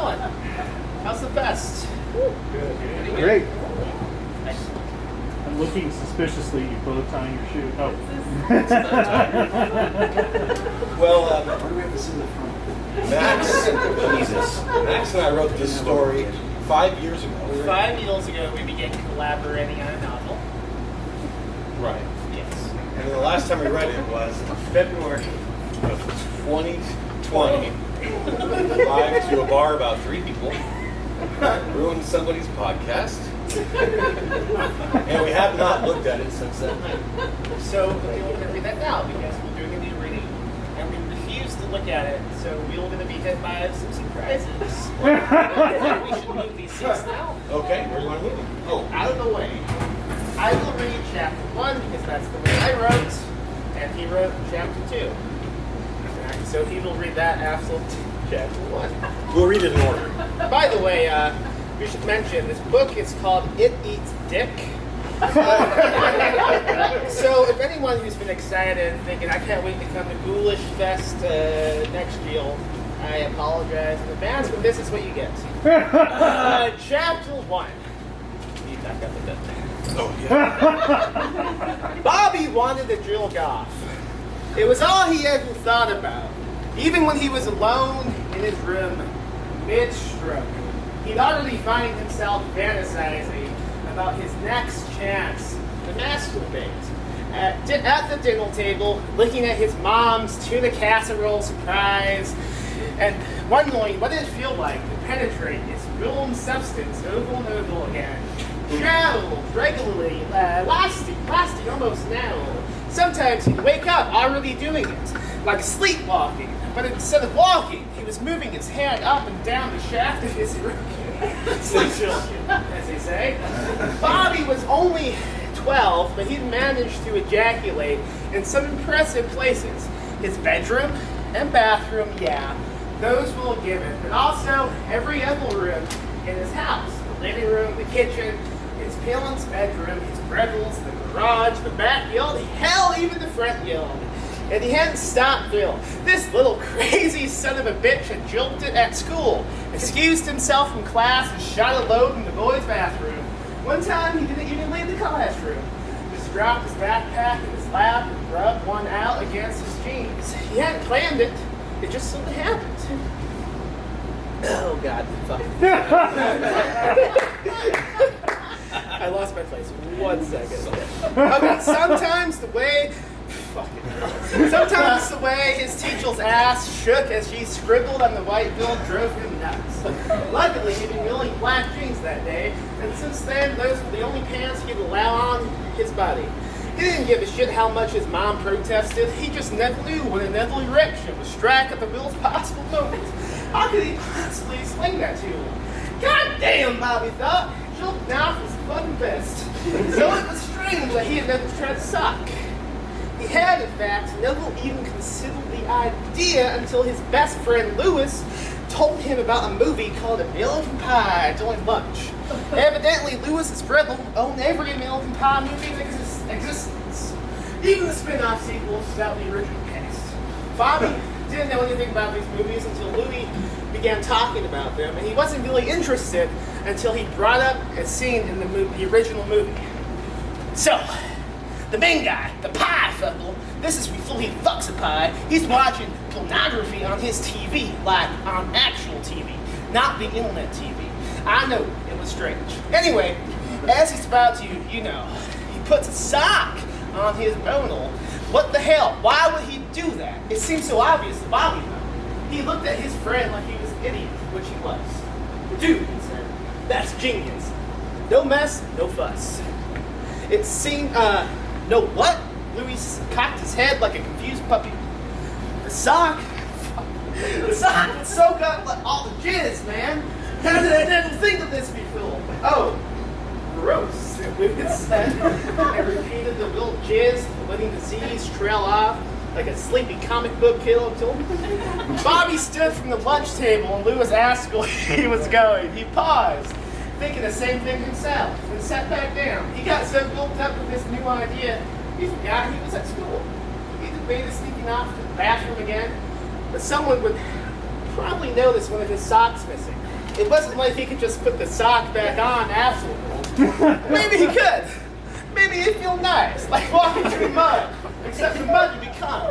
going? How's the fest? Good. Great. I'm looking suspiciously, you bow tying your shoe. Oh. Well, Why do we have to sit in the front? Max and I wrote this story 5 years ago. 5 years ago, we began collaborating on a novel. Right. Yes. And the last time we read it was February of 2020. Live to a bar about 3 people. Ruined somebody's podcast. And we have not looked at it since then. So we're going to read that now because we're doing a new reading. And we refuse to look at it, so we're going to be hit by some surprises. We should move these seats now. Okay, where do you want to move them? Oh, out of the way. I will read chapter 1 because that's the way I wrote, and he wrote chapter 2. Alright, so he will read that after chapter 1. We'll read it in order. By the way, we should mention this book is called It Eats Dick. So if anyone who's been excited and thinking I can't wait to come to Ghoulish Fest next year, I apologize in advance, but this is what you get. Chapter 1. You back up a bit. Oh, yeah. Bobby wanted to drill golf. It was all he ever thought about. Even when he was alone in his room, mid-stroke, he'd already find himself fantasizing about his next chance to masturbate. At the dinner table, looking at his mom's tuna casserole surprise, and wondering what it'd feel like to penetrate its warm substance over and over again. Traveled regularly, lasting almost an hour. Sometimes he'd wake up already doing it, like sleepwalking, but instead of walking, he was moving his hand up and down the shaft of his sleepwalking, as they say. Bobby was only 12, but he'd managed to ejaculate in some impressive places. His bedroom and bathroom, yeah, those were given, but also every other room in his house. The living room, the kitchen, his parents' bedroom, his revels, the garage, the backyard, hell, even the front yard. And he hadn't stopped there. This little crazy son of a bitch had jilted at school, excused himself from class, and shot a load in the boys' bathroom. One time, he didn't even leave the classroom. Just dropped his backpack in his lap and rubbed one out against his jeans. He hadn't planned it. It just sort of happened. Oh, God. I lost my place. 1 second. Okay, sometimes the way his teacher's ass shook as she scribbled on the white bill drove him nuts. Luckily, he'd been wearing black jeans that day, and since then, those were the only pants he'd allow on his body. He didn't give a shit how much his mom protested. He just never knew when another erection would strike at the worst possible moment. How could he possibly explain that to him? God damn, Bobby thought. Jilted mouth was the fucking best. So it was strange that he had never tried to suck. He had, in fact, never even considered the idea until his best friend Lewis told him about a movie called American Pie during lunch. Evidently, Lewis's brother owned every American Pie movie in existence, even the spin-off sequels without the original cast. Bobby didn't know anything about these movies until Louis began talking about them, and he wasn't really interested until he brought up a scene in the original movie. So, the main guy, the pie fucker, this is before he fucks a pie, he's watching pornography on his TV, like on actual TV, not the internet TV. I know, it was strange. Anyway, as he's about to, he puts a sock on his boner. What the hell? Why would he do that? It seems so obvious to Bobby, though. He looked at his friend like he was an idiot, which he was. Dude, he said, that's genius. No mess, no fuss. It seemed, no what? Louis cocked his head like a confused puppy. The sock would soak up all the jizz, man. How did I never think of this before? Oh, gross, Louis said, and repeated the little jizz, letting the Z's trail off like a sleepy comic book character. Bobby stood from the lunch table and Louis asked where he was going. He paused, thinking the same thing himself, and sat back down. He got so built up with this new idea, he forgot he was at school. He debated sneaking off to the bathroom again, but someone would probably notice one of his socks missing. It wasn't like he could just put the sock back on afterwards. Maybe he could. Maybe it'd feel nice, like walking through mud. Except the mud you become.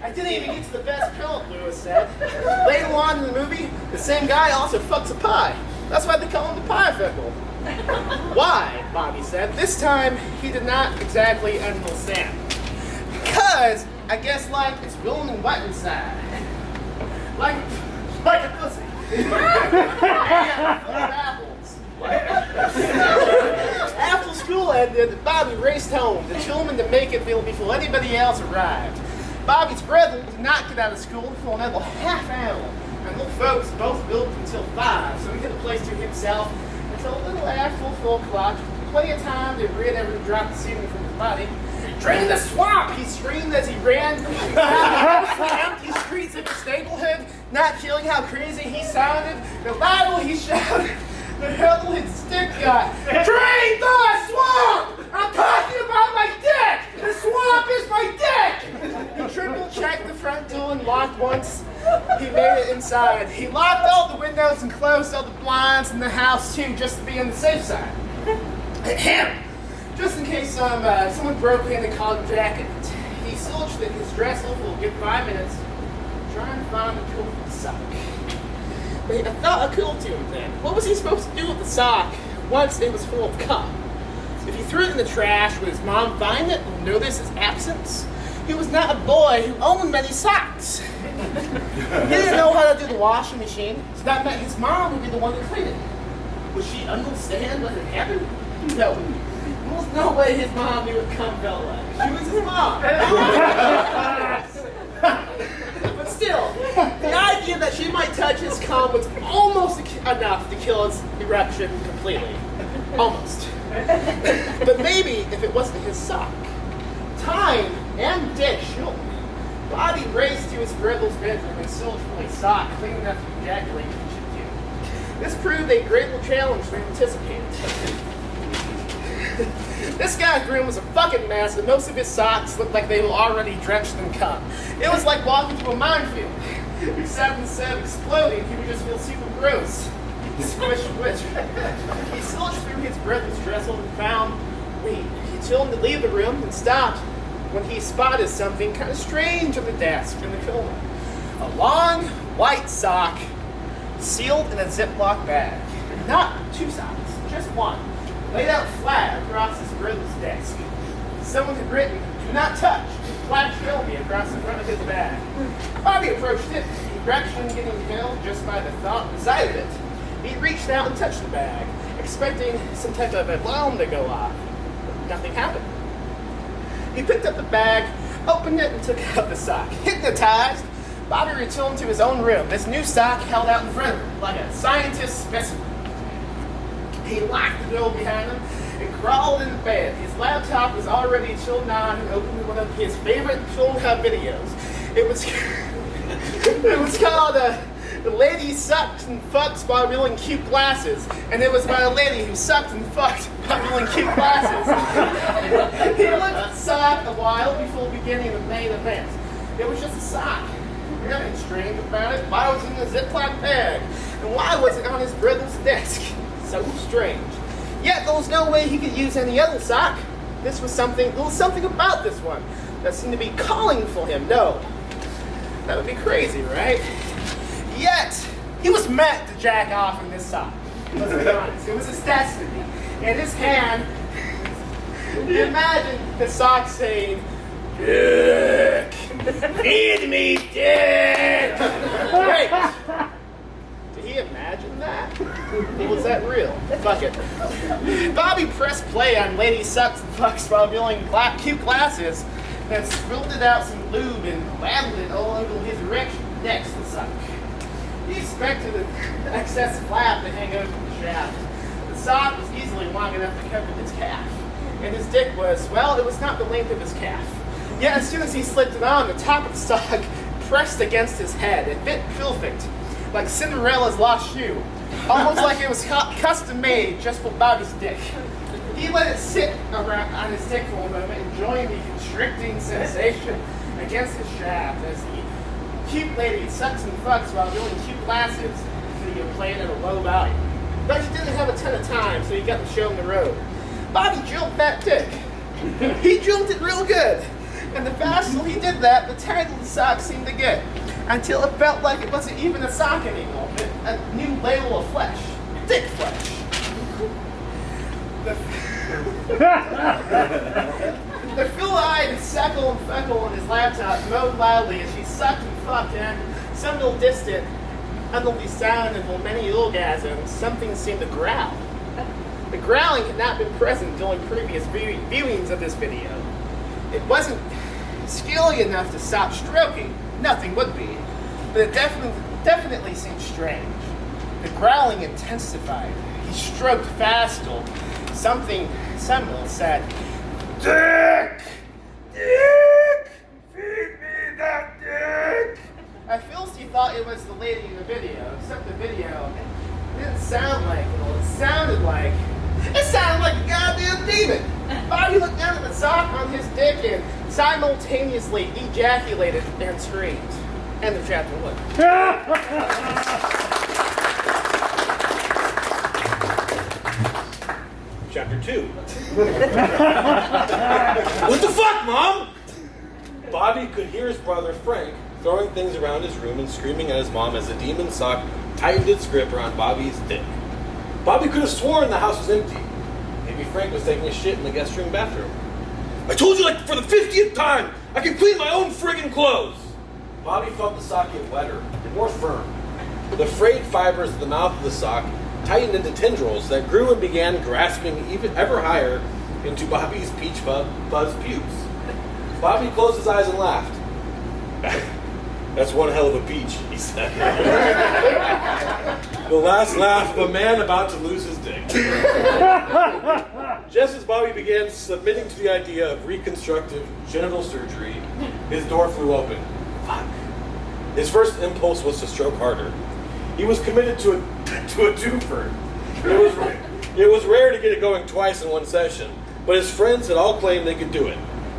I didn't even get to the best part, Lewis said. Later on in the movie, the same guy also fucks a pie. That's why they call him the pie fickle. Why? Bobby said. This time, he did not exactly understand. Because, I guess, like, it's rolling and wet inside. Like a pussy. Yeah, full of apples. After school ended, Bobby raced home, determined to make it before anybody else arrived. Bobby's brother did not get out of school for another half hour, and little folks both built until 5, so he had a place to himself until a little after 4 o'clock. Plenty of time to rid every drop of semen from his body. Drain the swamp! He screamed as he ran down the empty streets of his neighborhood, not killing how crazy he sounded. The louder he shouted, the harder his stick got. Drain the swamp! I'm talking about my dick! The swamp is my dick! He triple-checked the front door and locked once. He made it inside. He locked all the windows and closed all the blinds in the house too, just to be on the safe side. Just in case someone broke in and called him jacket. He searched his dresser for a good 5 minutes, trying to find the cool sock. But I thought occurred to him then. What was he supposed to do with the sock once it was full of cum? If he threw it in the trash, would his mom find it and notice his absence? He was not a boy who owned many socks. He didn't know how to do the washing machine, so that meant his mom would be the one to clean it. Would she understand what had happened? No. There was no way his mom knew what cum felt like. She was his mom. But still, the idea that she might touch his cum was almost enough to kill his erection completely. Almost. But maybe if it wasn't his sock. Time and dick shook. Bobby raced to his brother's bedroom and searched for a sock clean enough to ejaculate he should do. This proved a great little challenge than anticipated. This guy's room was a fucking mess, and most of his socks looked like they were already drenched in cum. It was like walking through a minefield. Except instead of exploding, he would just feel super gross. Squish, squish. He searched through his brother's dresser and found weed. He told him to leave the room and stopped when he spotted something kind of strange on the desk in the corner. A long, white sock sealed in a Ziploc bag. Not 2 socks, just one. Laid out flat across his brother's desk. Someone had written, "Do not touch," in black Shelby across the front of his bag. Bobby approached it, erection getting killed just by the thought and sight of it. He reached out and touched the bag, expecting some type of alarm to go off. Nothing happened. He picked up the bag, opened it, and took out the sock. Hypnotized, Bobby returned to his own room. This new sock held out in front of him, like a scientist's specimen. He locked the door behind him and crawled into bed. His laptop was already turned on and opened one of his favorite Pornhub videos. It was called "The Lady Sucked and Fucks While Wearing Cute Glasses," and it was about a lady who sucked and fucked while wearing cute glasses. He looked at the sock a while before beginning the main event. It was just a sock. Nothing strange about it. Why was it in a Ziploc bag? And why was it on his brother's desk? So strange. Yet there was no way he could use any other sock. There was something about this one that seemed to be calling for him. No. That would be crazy, right? Yet, he was meant to jack off in this sock. Let's be honest. It was his destiny. In his hand, you imagine the sock saying, "Dick! Feed me, dick!" Wait. Did he imagine that? Or was that real? Fuck it. Bobby pressed play on Lady Sucks and Fucks while wearing cute glasses, then spilled out some lube and ladled it all over his erection next to the sock. He expected an excess flap to hang over the shaft. The sock was easily long enough to cover his calf. And his dick was, well, it was not the length of his calf. Yet as soon as he slipped it on, the top of the sock pressed against his head. It fit perfect, like Cinderella's lost shoe. Almost like it was custom made just for Bobby's dick. He let it sit around on his dick for a moment, enjoying the constricting sensation against his shaft as he cute lady sucks and fucks while doing cute classes, video playing at a low value. But he didn't have a ton of time, so he got the show on the road. Bobby drilled that dick. He drilled it real good. And the faster he did that, the tighter the sock seemed to get. Until it felt like it wasn't even a sock anymore, but a new label of flesh. Dick flesh. The full-eyed Seckle and Feckle on his laptop moaned loudly as she sucked and fucked, and some little distant, unearthly sound of many orgasms, something seemed to growl. The growling had not been present during previous viewings of this video. It wasn't skilly enough to stop stroking. Nothing would be. But it definitely seemed strange. The growling intensified. He stroked faster. Someone said, "Dick! Dick! Feed me that dick!" At first he thought it was the lady in the video, except the video didn't sound like it. It sounded like a goddamn demon. Bobby looked down at the sock on his dick and simultaneously ejaculated and screamed. End of chapter 1. Chapter 2. What the fuck, Mom? Bobby could hear his brother Frank throwing things around his room and screaming at his mom as the demon sock tightened its grip around Bobby's dick. Bobby could have sworn the house was empty. Maybe Frank was taking a shit in the guest room bathroom. I told you like for the 50th time, I can clean my own friggin' clothes. Bobby felt the sock get wetter and more firm. The frayed fibers of the mouth of the sock tightened into tendrils that grew and began grasping even ever higher into Bobby's peach fuzz pubes. Bobby closed his eyes and laughed. That's one hell of a peach, he said. The last laugh of a man about to lose his dick. Just as Bobby began submitting to the idea of reconstructive genital surgery, his door flew open. Fuck. His first impulse was to stroke harder. He was committed to a twofer. It was rare to get it going twice in one session, but his friends had all claimed they could do it.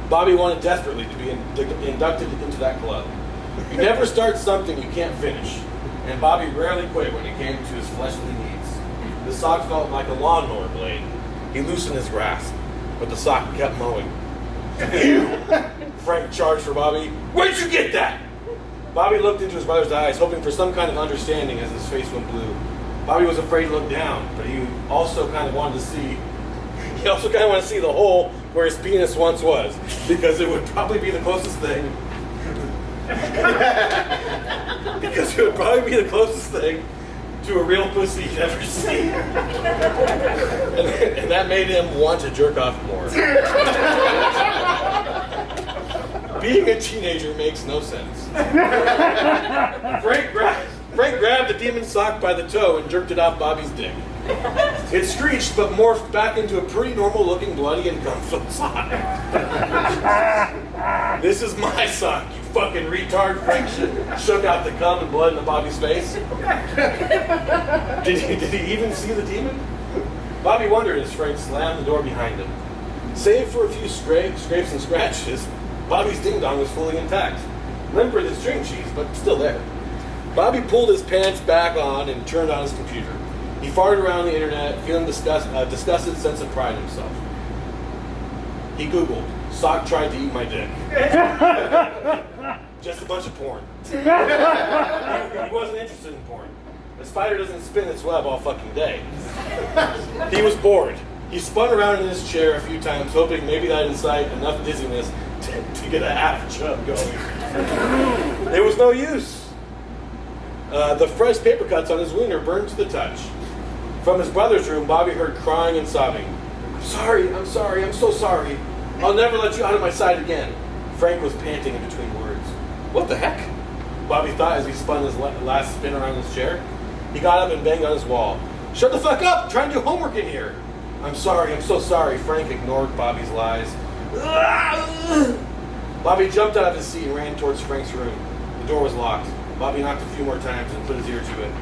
Bobby wanted desperately to be inducted into that club. You never start something you can't finish, and Bobby rarely quit when it came to his fleshly needs. The sock felt like a lawnmower blade. He loosened his grasp, but the sock kept mowing. You! Frank charged for Bobby. Where'd you get that? Bobby looked into his brother's eyes, hoping for some kind of understanding as his face went blue. Bobby was afraid to look down, but he also kind of wanted to see the hole where his penis once was, because it would probably be the closest thing. To a real pussy he'd ever seen. And that made him want to jerk off more. Being a teenager makes no sense. Frank grabbed the demon sock by the toe and jerked it off Bobby's dick. It screeched, but morphed back into a pretty normal-looking, bloody and gum-filled sock. This is my sock, you fucking retard. Frank shook out the gum and blood into Bobby's face. Did he even see the demon? Bobby wondered as Frank slammed the door behind him. Save for a few scrapes and scratches, Bobby's ding-dong was fully intact. Limp as string cheese, but still there. Bobby pulled his pants back on and turned on his computer. He farted around the internet, feeling a disgusted sense of pride in himself. He Googled, sock tried to eat my dick. Just a bunch of porn. He wasn't interested in porn. A spider doesn't spin its web all fucking day. He was bored. He spun around in his chair a few times, hoping maybe that incite enough dizziness to get a half chub going. It was no use. The fresh paper cuts on his wiener burned to the touch. From his brother's room, Bobby heard crying and sobbing. I'm sorry, I'm so sorry. I'll never let you out of my sight again. Frank was panting in between words. What the heck? Bobby thought as he spun his last spin around his chair. He got up and banged on his wall. Shut the fuck up! I'm trying to do homework in here. I'm sorry, I'm so sorry. Frank ignored Bobby's lies. Bobby jumped out of his seat and ran towards Frank's room. The door was locked. Bobby knocked a few more times and put his ear to it.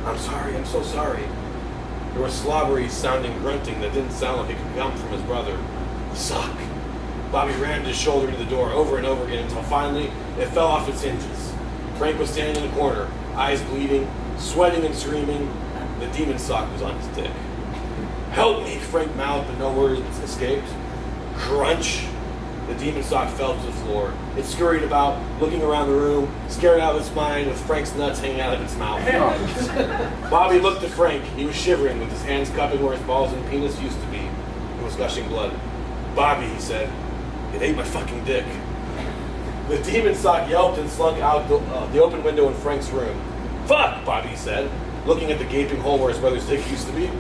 I'm sorry, I'm so sorry. There was slobbery sounding grunting that didn't sound like it could come from his brother. Suck. Bobby rammed his shoulder into the door over and over again until finally it fell off its hinges. Frank was standing in the corner, eyes bleeding, sweating and screaming. The demon sock was on his dick. "Help me," Frank mouthed, but no words escaped. Crunch! The demon sock fell to the floor. It scurried about, looking around the room, scared out of its mind with Frank's nuts hanging out of its mouth. Bobby looked at Frank. He was shivering, with his hands cupping where his balls and penis used to be. It was gushing blood. "Bobby," he said, "it ate my fucking dick." The demon sock yelped and slunk out the open window in Frank's room. "Fuck," Bobby said, looking at the gaping hole where his brother's dick used to be.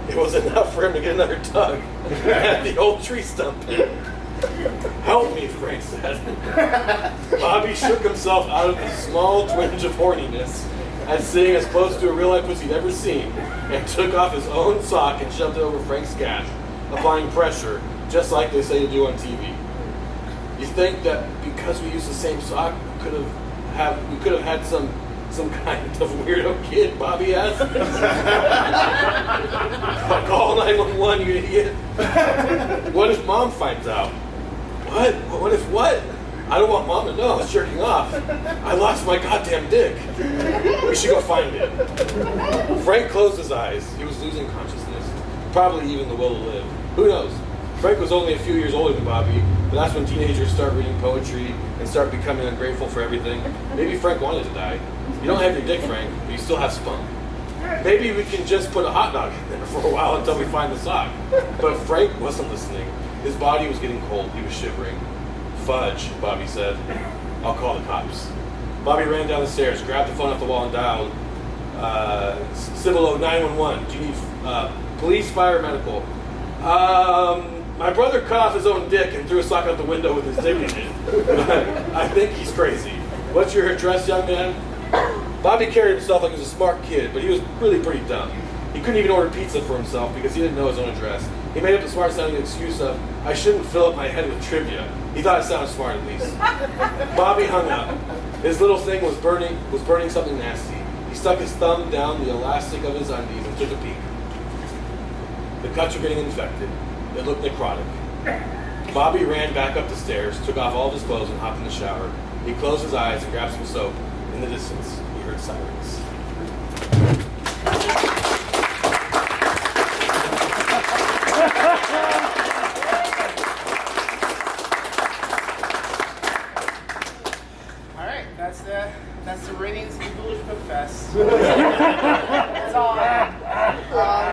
It was enough for him to get another tug at the old tree stump. "Help me," Frank said. Bobby shook himself out of the small twinge of horniness at seeing as close to a real-life pussy he'd ever seen, and took off his own sock and shoved it over Frank's gash, applying pressure, just like they say to do on TV. You think that because we used the same sock, we could have had some kind of weirdo kid, Bobby asked. "Call 911, you idiot." "What if Mom finds out?" "What? What if what?" "I don't want Mom to know I was jerking off. I lost my goddamn dick. We should go find it." Frank closed his eyes. He was losing consciousness. Probably even the will to live. Who knows? Frank was only a few years older than Bobby, but that's when teenagers start reading poetry and start becoming ungrateful for everything. Maybe Frank wanted to die. You don't have your dick, Frank, but you still have spunk. Maybe we can just put a hot dog in there for a while until we find the sock. But Frank wasn't listening. His body was getting cold. He was shivering. "Fudge," Bobby said. "I'll call the cops." Bobby ran down the stairs, grabbed the phone off the wall, and dialed Cibolo 911. "Do you need police, fire, medical?" My brother cut off his own dick and threw a sock out the window with his dick in it. I think he's crazy. What's your address, young man?" Bobby carried himself like he was a smart kid, but he was really pretty dumb. He couldn't even order pizza for himself because he didn't know his own address. He made up the smart-sounding excuse of, "I shouldn't fill up my head with trivia." He thought it sounded smart, at least. Bobby hung up. His little thing was burning something nasty. He stuck his thumb down the elastic of his undies and took a peek. The cuts were getting infected. It looked necrotic. Bobby ran back up the stairs, took off all of his clothes, and hopped in the shower. He closed his eyes and grabbed some soap. In the distance, he heard sirens. All right, that's the ratings of the Ghoulish Book Fest.